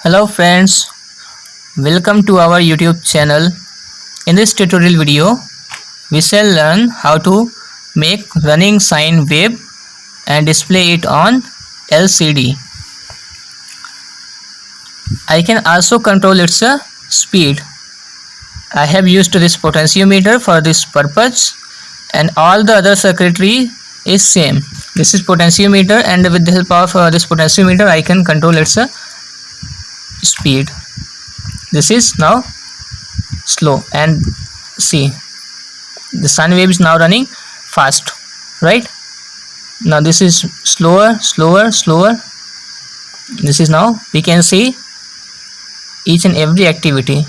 Hello friends, welcome to our YouTube channel. In this tutorial video, we shall learn how to make running sine wave and display it on LCD. I can also control its speed. I have used this potentiometer for this purpose and all the other circuitry is same. This is potentiometer and with the help of this potentiometer I can control its speed. This is now slow and see the sine wave is now running fast, right? Now this is slower. This is now we can see each and every activity.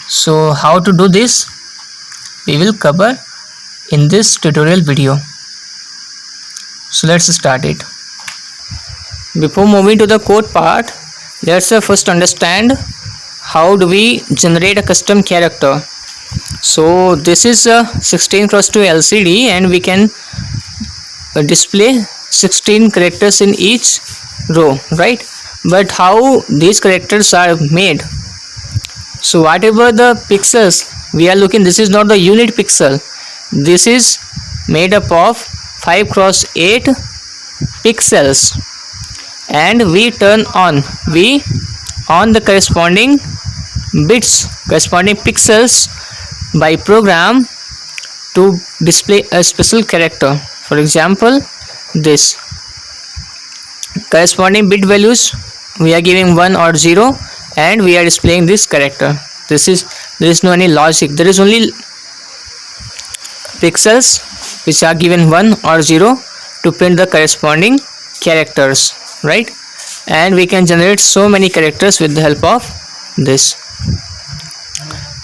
So how to do this we will cover in this tutorial video. So let's start it. Before moving to the code part, let's first understand how do we generate a custom character. So this is a 16x2 LCD and we can display 16 characters in each row, right? But how these characters are made? So whatever the pixels we are looking, this is not the unit pixel. This is made up of 5x8 pixels. And we turn on the corresponding bits, corresponding pixels by program to display a special character. For example, this corresponding bit values we are giving 1 or 0 and we are displaying this character. There is no any logic. There is only pixels which are given 1 or 0 to print the corresponding characters, right? And we can generate so many characters with the help of this.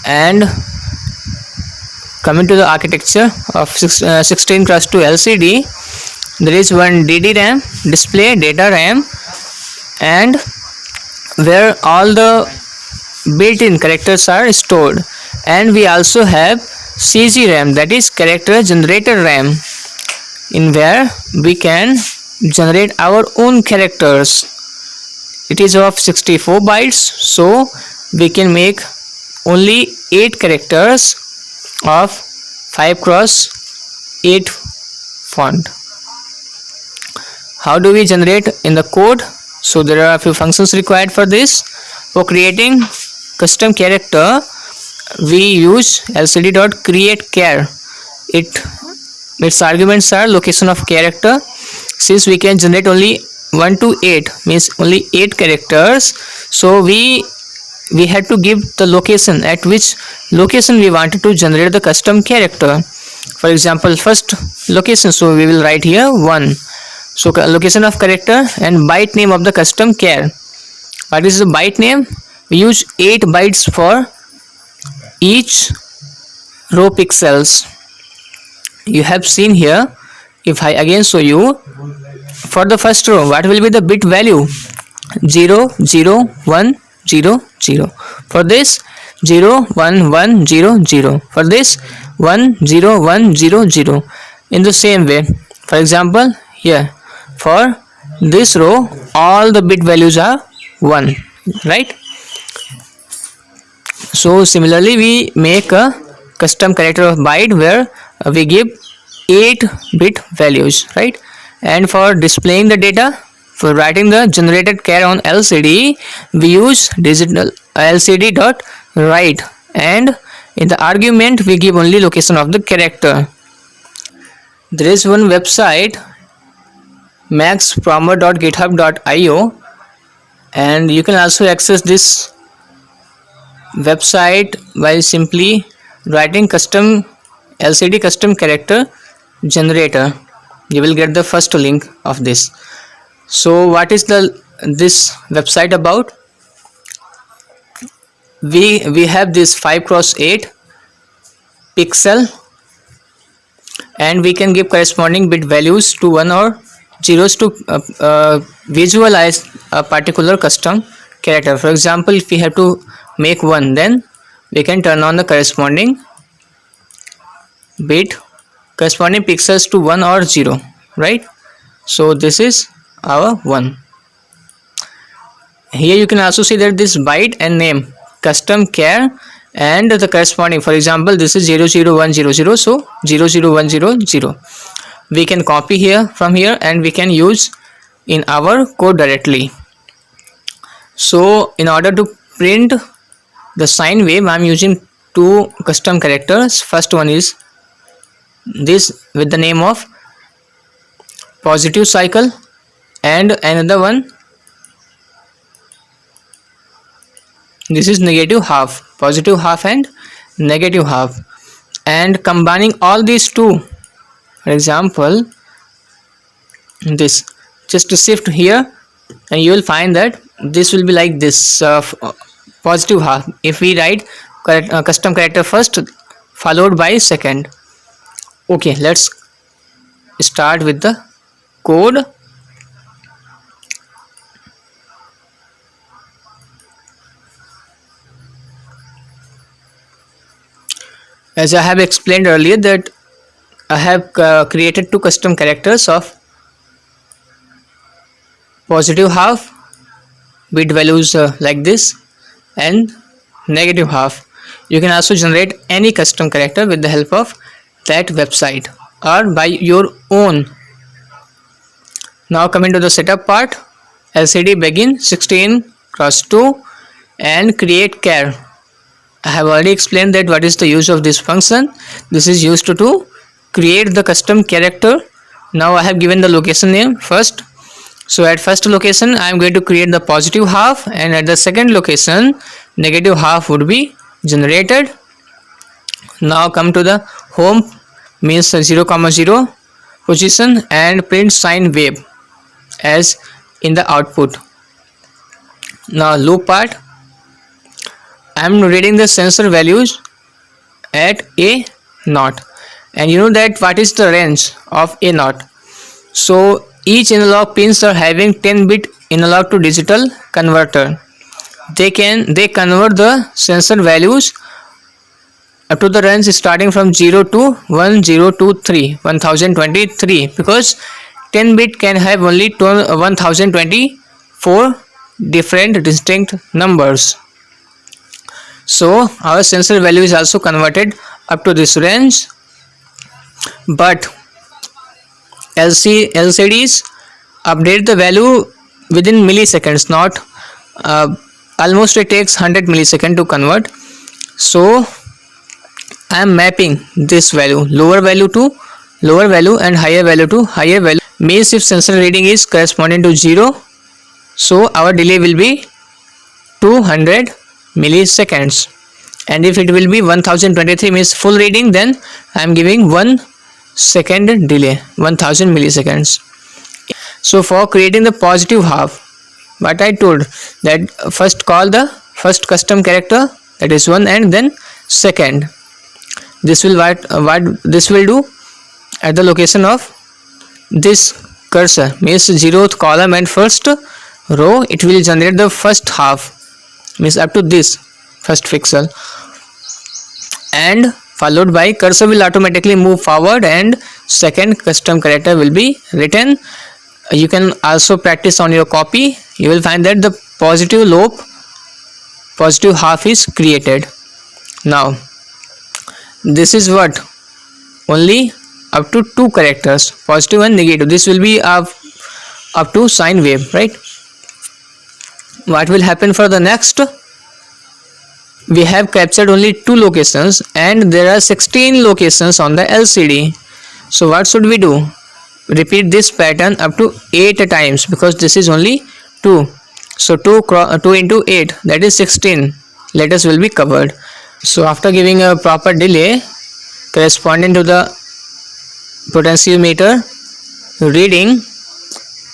And coming to the architecture of 16x2 LCD, there is one DDRAM, display data RAM, and where all the built-in characters are stored. And we also have CG RAM, that is character generator RAM, in where we can generate our own characters. It is of 64 bytes, so we can make only 8 characters of 5x8 font. How do we generate in the code? So there are a few functions required for this. For creating custom character, we use lcd.createChar. Its arguments are location of character. Since we can generate only 1 to 8, means only 8 characters, so we had to give the location at which location we wanted to generate the custom character. For example, first location, so we will write here 1. So location of character and byte name of the custom char. What is the byte name? We use 8 bytes for each row pixels. You have seen here. If I again show you, for the first row, what will be the bit value? 0 0 1 0 0. For this 0 1 1 0 0. For this 1 0 1 0 0. In the same way, for example, here for this row all the bit values are 1, right? So similarly we make a custom character of byte where we give 8 bit values, right? And for displaying the data, for writing the generated char on LCD, we use digital lcd.write, and in the argument we give only location of the character. There is one website, maxpromer.github.io, and you can also access this website by simply writing custom LCD custom character generator. You will get the first link of this. So what is this website about? We have this 5x8 pixel and we can give corresponding bit values to 1 or zeros to visualize a particular custom character. For example, if we have to make 1, then we can turn on the corresponding bit, corresponding pixels to 1 or 0, right? So this is our 1. Here you can also see that this byte and name custom char and the corresponding, for example this is 00100, so 00100 we can copy here from here and we can use in our code directly. So in order to print the sine wave, I am using two custom characters. First one is this with the name of positive cycle and another one, this is negative half, positive half and negative half, and combining all these two, for example this, just to shift here and you will find that this will be like this, positive half. If we write custom character first followed by second. Okay, let's start with the code. As I have explained earlier that I have created two custom characters of positive half bit values like this and negative half. You can also generate any custom character with the help of that website or by your own. Now coming to the setup part, LCD begin 16x2 and create char. I have already explained that what is the use of this function. This is used to create the custom character. Now I have given the location name first. So at first location I am going to create the positive half, and at the second location negative half would be generated. Now come to the home, means 0,0 position, and print sine wave as in the output. Now loop part, I am reading the sensor values at A0, and you know that what is the range of A0. So each analog pins are having 10-bit analog to digital converter. They convert the sensor values up to the range starting from 0 to 1023, because 10-bit can have only 1024 different distinct numbers. So our sensor value is also converted up to this range, but LCDs update the value within milliseconds, not almost it takes 100 milliseconds to convert. So I am mapping this value, lower value to lower value and higher value to higher value. Means if sensor reading is corresponding to 0, so our delay will be 200 milliseconds, and if it will be 1023 means full reading, then I am giving 1 second delay, 1000 milliseconds. So for creating the positive half, what I told that first call the first custom character, that is 1, and then second. This will what this will do at the location of this cursor, means 0th column and first row, it will generate the first half, means up to this first pixel, and followed by cursor will automatically move forward and second custom character will be written. You can also practice on your copy. You will find that the positive loop, positive half is created. Now this is what only up to 2 characters, positive and negative. This will be up to sine wave, right? What will happen for the next? We have captured only 2 locations and there are 16 locations on the LCD. So what should we do? Repeat this pattern up to 8 times, because this is only 2. So 2 into 8, that is 16 letters will be covered. So after giving a proper delay corresponding to the potentiometer reading,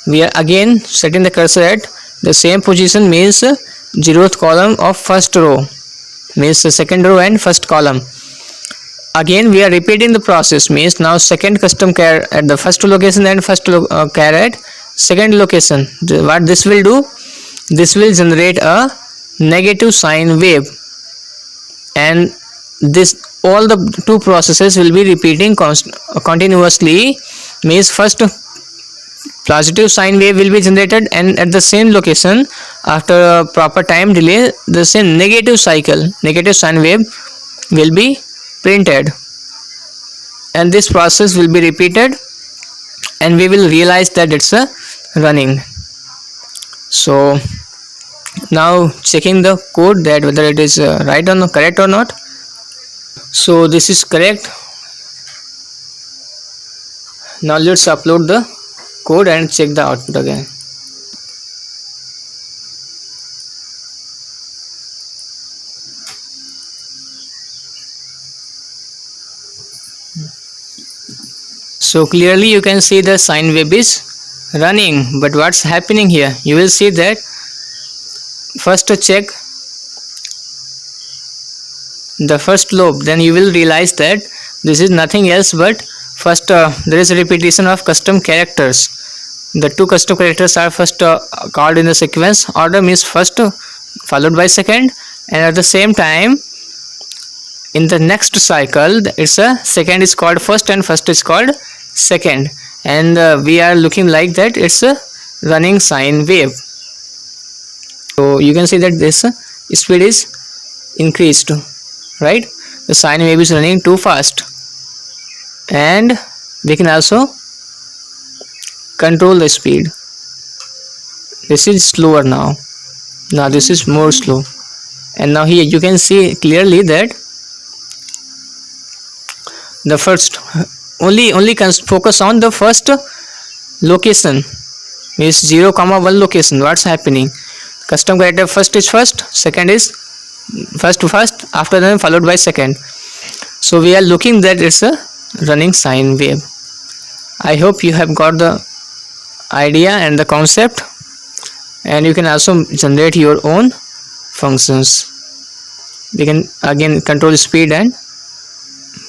we are again setting the cursor at the same position, means 0th column of first row, means the second row and first column. Again we are repeating the process, means now second custom char at the first location and first char at second location. What this will do? This will generate a negative sine wave, and this all the 2 processes will be repeating continuously, means first positive sine wave will be generated, and at the same location after a proper time delay the same negative sine wave will be printed, and this process will be repeated and we will realize that it's a running. So now checking the code that whether it is right or not, correct or not. So this is correct. Now let's upload the code and check the output again. So clearly you can see the sine wave is running, but what's happening here? You will see that first check the first loop, then you will realize that this is nothing else but first there is a repetition of custom characters. The two custom characters are first called in the sequence order, means first followed by second, and at the same time in the next cycle it's a second is called first and first is called second, and we are looking like that it's a running sine wave. So you can see that this speed is increased, right? The sine wave is running too fast, and we can also control the speed. This is slower now this is more slow, and now here you can see clearly that the first only focus on the first location, means 0, 1 location. What's happening? Custom character first is first, second is first to first, after them followed by second. So we are looking that it's a running sine wave. I hope you have got the idea and the concept, and you can also generate your own functions. We can again control speed and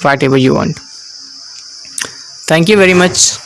whatever you want. Thank you very much.